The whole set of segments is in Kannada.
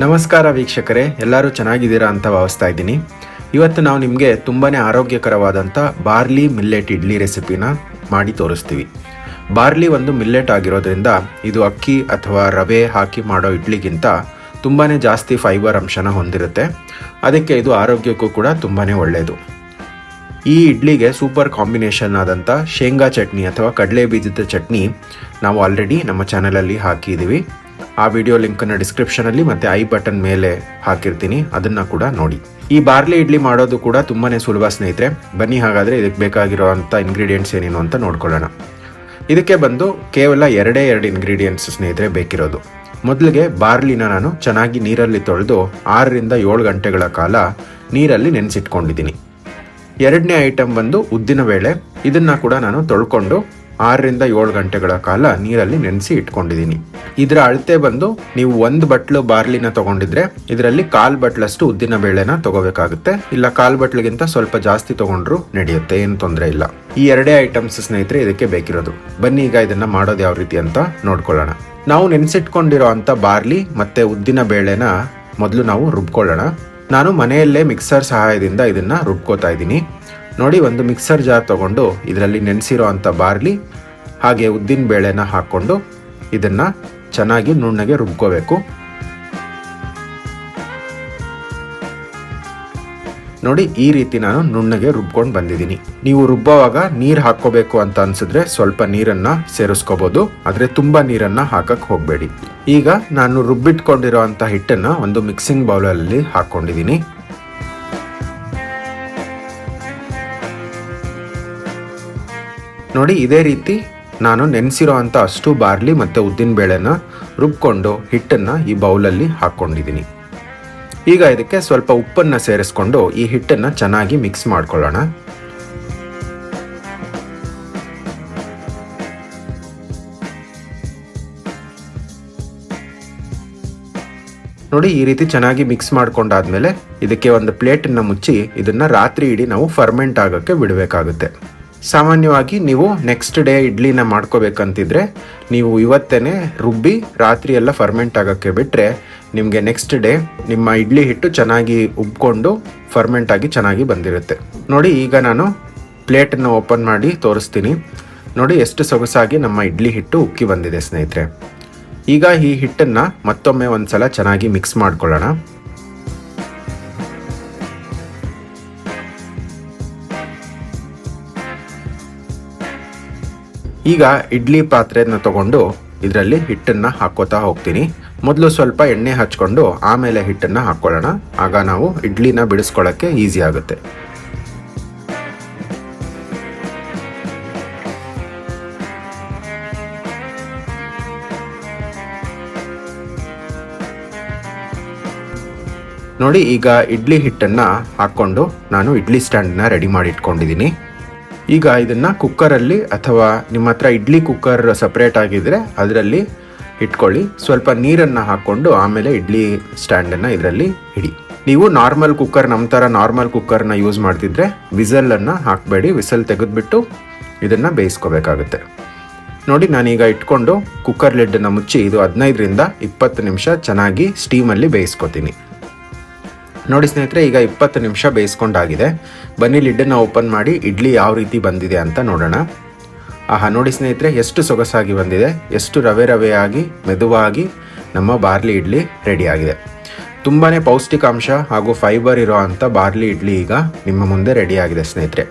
ನಮಸ್ಕಾರ ವೀಕ್ಷಕರೇ, ಎಲ್ಲರೂ ಚೆನ್ನಾಗಿದ್ದೀರಾ ಅಂತ ಭಾವಿಸ್ತಾ ಇದ್ದೀನಿ. ಇವತ್ತು ನಾವು ನಿಮಗೆ ತುಂಬಾ ಆರೋಗ್ಯಕರವಾದಂಥ ಬಾರ್ಲಿ ಮಿಲ್ಲೆಟ್ ಇಡ್ಲಿ ರೆಸಿಪಿನ ಮಾಡಿ ತೋರಿಸ್ತೀವಿ. ಬಾರ್ಲಿ ಒಂದು ಮಿಲ್ಲೆಟ್ ಆಗಿರೋದ್ರಿಂದ ಇದು ಅಕ್ಕಿ ಅಥವಾ ರವೆ ಹಾಕಿ ಮಾಡೋ ಇಡ್ಲಿಗಿಂತ ತುಂಬಾ ಜಾಸ್ತಿ ಫೈಬರ್ ಅಂಶನ ಹೊಂದಿರುತ್ತೆ. ಅದಕ್ಕೆ ಇದು ಆರೋಗ್ಯಕ್ಕೂ ಕೂಡ ತುಂಬಾ ಒಳ್ಳೆಯದು. ಈ ಇಡ್ಲಿಗೆ ಸೂಪರ್ ಕಾಂಬಿನೇಷನ್ ಆದಂಥ ಶೇಂಗಾ ಚಟ್ನಿ ಅಥವಾ ಕಡಲೆ ಬೀಜದ ಚಟ್ನಿ ನಾವು ಆಲ್ರೆಡಿ ನಮ್ಮ ಚಾನಲಲ್ಲಿ ಹಾಕಿದ್ದೀವಿ. ಆ ವಿಡಿಯೋ ಲಿಂಕನ್ನು ಡಿಸ್ಕ್ರಿಪ್ಷನಲ್ಲಿ ಮತ್ತು ಐ ಬಟನ್ ಮೇಲೆ ಹಾಕಿರ್ತೀನಿ, ಅದನ್ನು ಕೂಡ ನೋಡಿ. ಈ ಬಾರ್ಲಿ ಇಡ್ಲಿ ಮಾಡೋದು ಕೂಡ ತುಂಬಾ ಸುಲಭ ಸ್ನೇಹಿತರೆ. ಬನ್ನಿ ಹಾಗಾದರೆ ಇದಕ್ಕೆ ಬೇಕಾಗಿರೋವಂಥ ಇಂಗ್ರೀಡಿಯೆಂಟ್ಸ್ ಏನೇನು ಅಂತ ನೋಡ್ಕೊಳ್ಳೋಣ. ಇದಕ್ಕೆ ಬಂದು ಕೇವಲ ಎರಡು ಇಂಗ್ರೀಡಿಯೆಂಟ್ಸ್ ಸ್ನೇಹಿತರೆ ಬೇಕಿರೋದು. ಮೊದಲಿಗೆ ಬಾರ್ಲಿನ ನಾನು ಚೆನ್ನಾಗಿ ನೀರಲ್ಲಿ ತೊಳೆದು 6ರಿಂದ 7 ಗಂಟೆಗಳ ಕಾಲ ನೀರಲ್ಲಿ ನೆನೆಸಿಟ್ಕೊಂಡಿದ್ದೀನಿ. ಎರಡನೇ ಐಟಮ್ ಬಂದು ಉದ್ದಿನ ಬೇಳೆ. ಇದನ್ನು ಕೂಡ ನಾನು ತೊಳ್ಕೊಂಡು 6ರಿಂದ 7 ಗಂಟೆಗಳ ಕಾಲ ನೀರಲ್ಲಿ ನೆನೆಸಿ ಇಟ್ಕೊಂಡಿದ್ದೀನಿ. ಇದರ ಅಳತೆ ಬಂದು ನೀವು 1 ಬಟ್ಲು ಬಾರ್ಲಿನ ತೊಗೊಂಡಿದ್ರೆ ಇದರಲ್ಲಿ 1/4 ಬಟ್ಲಷ್ಟು ಉದ್ದಿನ ಬೇಳೆನ ತೊಗೋಬೇಕಾಗುತ್ತೆ. ಇಲ್ಲ 1/4 ಬಟ್ಲಿಗಿಂತ ಸ್ವಲ್ಪ ಜಾಸ್ತಿ ತೊಗೊಂಡ್ರು ನಡೆಯುತ್ತೆ, ಏನು ತೊಂದರೆ ಇಲ್ಲ. ಈ ಎರಡೇ ಐಟಮ್ಸ್ ಸ್ನೇಹಿತರೆ ಇದಕ್ಕೆ ಬೇಕಿರೋದು. ಬನ್ನಿ ಈಗ ಇದನ್ನು ಮಾಡೋದು ಯಾವ ರೀತಿ ಅಂತ ನೋಡ್ಕೊಳ್ಳೋಣ. ನಾವು ನೆನೆಸಿಟ್ಕೊಂಡಿರೋ ಅಂಥ ಬಾರ್ಲಿ ಮತ್ತು ಉದ್ದಿನ ಬೇಳೆನ ಮೊದಲು ನಾವು ರುಬ್ಕೊಳ್ಳೋಣ. ನಾನು ಮನೆಯಲ್ಲೇ ಮಿಕ್ಸರ್ ಸಹಾಯದಿಂದ ಇದನ್ನು ರುಬ್ಕೋತಾ ಇದ್ದೀನಿ. ನೋಡಿ, ಒಂದು ಮಿಕ್ಸರ್ ಜಾರ್ ತೊಗೊಂಡು ಇದರಲ್ಲಿ ನೆನೆಸಿರೋ ಅಂಥ ಬಾರ್ಲಿ ಹಾಗೆ ಉದ್ದಿನ ಬೇಳೆನ ಹಾಕ್ಕೊಂಡು ಇದನ್ನು ಚೆನ್ನಾಗಿ ನುಣ್ಣಗೆ ರುಬ್ಕೋಬೇಕು. ನೋಡಿ, ಈ ರೀತಿ ನಾನು ನುಣ್ಣಗೆ ರುಬ್ಕೊಂಡು ಬಂದಿದ್ದೀನಿ. ನೀವು ರುಬ್ಬೋವಾಗ ನೀರು ಹಾಕ್ಕೋಬೇಕು ಅಂತ ಅನ್ಸಿದ್ರೆ ಸ್ವಲ್ಪ ನೀರನ್ನು ಸೇರಿಸ್ಕೋಬೋದು, ಆದರೆ ತುಂಬ ನೀರನ್ನು ಹಾಕಕ್ಕೆ ಹೋಗಬೇಡಿ. ಈಗ ನಾನು ರುಬ್ಬಿಟ್ಕೊಂಡಿರೋ ಅಂಥ ಹಿಟ್ಟನ್ನು ಒಂದು ಮಿಕ್ಸಿಂಗ್ ಬೌಲಲ್ಲಿ ಹಾಕ್ಕೊಂಡಿದ್ದೀನಿ. ನೋಡಿ, ಇದೇ ರೀತಿ ನಾನು ನೆನೆಸಿರೋ ಅಂಥ ಅಷ್ಟು ಬಾರ್ಲಿ ಮತ್ತು ಉದ್ದಿನ ಬೇಳೆನ ರುಬ್ಕೊಂಡು ಹಿಟ್ಟನ್ನು ಈ ಬೌಲಲ್ಲಿ ಹಾಕ್ಕೊಂಡಿದ್ದೀನಿ. ಈಗ ಇದಕ್ಕೆ ಸ್ವಲ್ಪ ಉಪ್ಪನ್ನು ಸೇರಿಸ್ಕೊಂಡು ಈ ಹಿಟ್ಟನ್ನು ಚೆನ್ನಾಗಿ ಮಿಕ್ಸ್ ಮಾಡ್ಕೊಳ್ಳೋಣ. ನೋಡಿ, ಈ ರೀತಿ ಚೆನ್ನಾಗಿ ಮಿಕ್ಸ್ ಮಾಡ್ಕೊಂಡಾದ್ಮೇಲೆ ಇದಕ್ಕೆ ಒಂದು ಪ್ಲೇಟನ್ನು ಮುಚ್ಚಿ ಇದನ್ನು ರಾತ್ರಿ ಇಡೀ ನಾವು ಫರ್ಮೆಂಟ್ ಆಗೋಕ್ಕೆ ಬಿಡಬೇಕಾಗುತ್ತೆ. ಸಾಮಾನ್ಯವಾಗಿ ನೀವು ನೆಕ್ಸ್ಟ್ ಡೇ ಇಡ್ಲಿನ ಮಾಡ್ಕೋಬೇಕಂತಿದ್ರೆ ನೀವು ಇವತ್ತೇ ರುಬ್ಬಿ ರಾತ್ರಿ ಎಲ್ಲ ಫರ್ಮೆಂಟ್ ಆಗೋಕ್ಕೆ ಬಿಟ್ಟರೆ ನಿಮಗೆ ನೆಕ್ಸ್ಟ್ ಡೇ ನಿಮ್ಮ ಇಡ್ಲಿ ಹಿಟ್ಟು ಚೆನ್ನಾಗಿ ಉಬ್ಕೊಂಡು ಫರ್ಮೆಂಟ್ ಆಗಿ ಚೆನ್ನಾಗಿ ಬಂದಿರುತ್ತೆ. ನೋಡಿ, ಈಗ ನಾನು ಪ್ಲೇಟನ್ನು ಓಪನ್ ಮಾಡಿ ತೋರಿಸ್ತೀನಿ. ನೋಡಿ, ಎಷ್ಟು ಸೊಗಸಾಗಿ ನಮ್ಮ ಇಡ್ಲಿ ಹಿಟ್ಟು ಉಕ್ಕಿ ಬಂದಿದೆ ಸ್ನೇಹಿತರೆ. ಈಗ ಈ ಹಿಟ್ಟನ್ನು ಮತ್ತೊಮ್ಮೆ ಒಂದು ಸಲ ಚೆನ್ನಾಗಿ ಮಿಕ್ಸ್ ಮಾಡ್ಕೊಳ್ಳೋಣ. ಈಗ ಇಡ್ಲಿ ಪಾತ್ರೆಯನ್ನು ತಗೊಂಡು ಇದರಲ್ಲಿ ಹಿಟ್ಟನ್ನು ಹಾಕೋತಾ ಹೋಗ್ತೀನಿ. ಮೊದಲು ಸ್ವಲ್ಪ ಎಣ್ಣೆ ಹಚ್ಕೊಂಡು ಆಮೇಲೆ ಹಿಟ್ಟನ್ನು ಹಾಕ್ಕೊಳ್ಳೋಣ. ಆಗ ನಾವು ಇಡ್ಲಿನ ಬಿಡಿಸ್ಕೊಳ್ಳೋಕ್ಕೆ ಈಸಿ ಆಗುತ್ತೆ. ನೋಡಿ, ಈಗ ಇಡ್ಲಿ ಹಿಟ್ಟನ್ನು ಹಾಕ್ಕೊಂಡು ನಾನು ಇಡ್ಲಿ ಸ್ಟ್ಯಾಂಡನ್ನ ರೆಡಿ ಮಾಡಿ ಇಟ್ಕೊಂಡಿದ್ದೀನಿ. ಈಗ ಇದನ್ನು ಕುಕ್ಕರಲ್ಲಿ ಅಥವಾ ನಿಮ್ಮ ಹತ್ರ ಇಡ್ಲಿ ಕುಕ್ಕರ್ ಸಪ್ರೇಟ್ ಆಗಿದ್ದರೆ ಅದರಲ್ಲಿ ಇಟ್ಕೊಳ್ಳಿ. ಸ್ವಲ್ಪ ನೀರನ್ನು ಹಾಕ್ಕೊಂಡು ಆಮೇಲೆ ಇಡ್ಲಿ ಸ್ಟ್ಯಾಂಡನ್ನು ಇದರಲ್ಲಿ ಇಡಿ. ನೀವು ನಾರ್ಮಲ್ ಕುಕ್ಕರ್, ನಮ್ಮ ಥರ ನಾರ್ಮಲ್ ಕುಕ್ಕರ್ನ ಯೂಸ್ ಮಾಡ್ತಿದ್ರೆ ವಿಸಲನ್ನು ಹಾಕಬೇಡಿ. ವಿಸಲ್ ತೆಗೆದುಬಿಟ್ಟು ಇದನ್ನು ಬೇಯಿಸ್ಕೋಬೇಕಾಗುತ್ತೆ. ನೋಡಿ, ನಾನೀಗ ಇಟ್ಕೊಂಡು ಕುಕ್ಕರ್ ಲಿಡ್ಡನ್ನು ಮುಚ್ಚಿ ಇದು 15ರಿಂದ 20 ನಿಮಿಷ ಚೆನ್ನಾಗಿ ಸ್ಟೀಮಲ್ಲಿ ಬೇಯಿಸ್ಕೊತೀನಿ. ನೋಡಿ ಸ್ನೇಹಿತರೆ, ಈಗ 20 ನಿಮಿಷ ಬೇಯಿಸ್ಕೊಂಡಾಗಿದೆ. ಬನ್ನಿ ಲಿಡ್ಡನ್ನು ಓಪನ್ ಮಾಡಿ ಇಡ್ಲಿ ಯಾವ ರೀತಿ ಬಂದಿದೆ ಅಂತ ನೋಡೋಣ. ಆಹಾ, ನೋಡಿ ಸ್ನೇಹಿತರೆ, ಎಷ್ಟು ಸೊಗಸಾಗಿ ಬಂದಿದೆ, ಎಷ್ಟು ರವೆಯಾಗಿ ಮೆದುವಾಗಿ ನಮ್ಮ ಬಾರ್ಲಿ ಇಡ್ಲಿ ರೆಡಿಯಾಗಿದೆ. ತುಂಬಾ ಪೌಷ್ಟಿಕಾಂಶ ಹಾಗೂ ಫೈಬರ್ ಇರೋ ಅಂಥ ಬಾರ್ಲಿ ಇಡ್ಲಿ ಈಗ ನಿಮ್ಮ ಮುಂದೆ ರೆಡಿಯಾಗಿದೆ ಸ್ನೇಹಿತರೆ.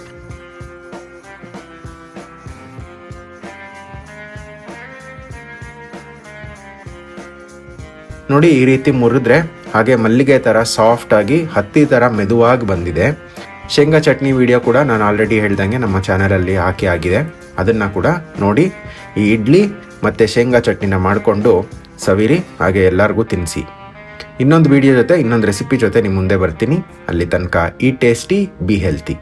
ನೋಡಿ, ಈ ರೀತಿ ಮುರಿದ್ರೆ ಹಾಗೆ ಮಲ್ಲಿಗೆ ಥರ ಸಾಫ್ಟಾಗಿ ಹತ್ತಿ ಥರ ಮೆದುವಾಗಿ ಬಂದಿದೆ. ಶೇಂಗಾ ಚಟ್ನಿ ವಿಡಿಯೋ ಕೂಡ ನಾನು ಆಲ್ರೆಡಿ ಹೇಳ್ದಂಗೆ ನಮ್ಮ ಚಾನಲಲ್ಲಿ ಹಾಕಿ ಆಗಿದೆ. ಅದನ್ನು ಕೂಡ ನೋಡಿ ಈ ಇಡ್ಲಿ ಮತ್ತು ಶೇಂಗಾ ಚಟ್ನಿನ ಮಾಡಿಕೊಂಡು ಸವಿರಿ, ಹಾಗೆ ಎಲ್ಲರಿಗೂ ತಿನ್ನಿಸಿ. ಇನ್ನೊಂದು ವಿಡಿಯೋ ಜೊತೆ ಇನ್ನೊಂದು ರೆಸಿಪಿ ಜೊತೆ ನಿಮ್ಮ ಮುಂದೆ ಬರ್ತೀನಿ. ಅಲ್ಲಿ ತನಕ ಈ ಟೇಸ್ಟಿ, ಬಿ ಹೆಲ್ತಿ.